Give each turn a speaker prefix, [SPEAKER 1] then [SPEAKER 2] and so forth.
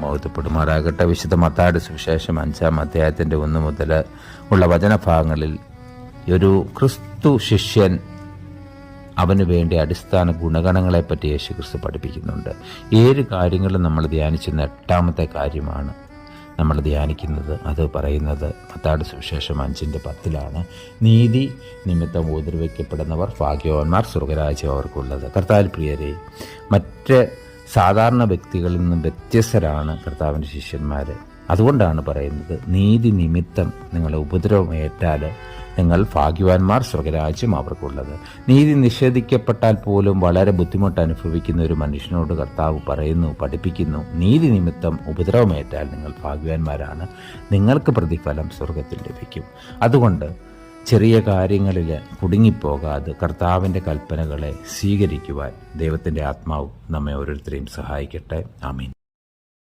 [SPEAKER 1] മഹത്വപ്പെടുമാറാകട്ടെ. വിശുദ്ധ മത്തായിയുടെ സുവിശേഷം 5-ാം അധ്യായത്തിൻ്റെ 1 മുതൽ ഉള്ള വചനഭാഗങ്ങളിൽ ഒരു ക്രിസ്തു ശിഷ്യൻ അവന് വേണ്ടി അടിസ്ഥാന ഗുണഗണങ്ങളെപ്പറ്റി യേശുക്രിസ്തു പഠിപ്പിക്കുന്നുണ്ട്. 7 കാര്യങ്ങളും നമ്മൾ ധ്യാനിച്ചിരുന്ന 8ാമത്തെ കാര്യമാണ് നമ്മൾ ധ്യാനിക്കുന്നത്. അത് പറയുന്നത് മത്തായിയുടെ സുവിശേഷം 5:10 നീതി നിമിത്തം ഉപദ്രവിക്കപ്പെടുന്നവർ ഭാഗ്യവാന്മാർ, സ്വർഗരാജ്യം അവർക്കുള്ളത്. കർത്താവിൽ പ്രിയരെ, മറ്റ് സാധാരണ വ്യക്തികളിൽ നിന്നും വ്യത്യസ്തരാണ് കർത്താവിൻ്റെ ശിഷ്യന്മാർ. അതുകൊണ്ടാണ് പറയുന്നത്, നീതി നിമിത്തം നിങ്ങളെ ഉപദ്രവമേറ്റാൽ നിങ്ങൾ ഭാഗ്യവാന്മാർ, സ്വർഗരാജ്യം അവർക്കുള്ളത്. നീതി നിഷേധിക്കപ്പെട്ടാൽ പോലും വളരെ ബുദ്ധിമുട്ട് അനുഭവിക്കുന്ന ഒരു മനുഷ്യനോട് കർത്താവ് പഠിപ്പിക്കുന്നു, നീതി നിമിത്തം ഉപദ്രവമേറ്റാൽ നിങ്ങൾ ഭാഗ്യവാന്മാരാണ്, നിങ്ങൾക്ക് പ്രതിഫലം സ്വർഗത്തിൽ ലഭിക്കും. അതുകൊണ്ട് ചെറിയ കാര്യങ്ങളിൽ കുടുങ്ങിപ്പോകാതെ കർത്താവിൻ്റെ കൽപ്പനകളെ സ്വീകരിക്കുവാൻ ദൈവത്തിൻ്റെ ആത്മാവ് നമ്മെ ഓരോരുത്തരെയും സഹായിക്കട്ടെ. ആമീൻ.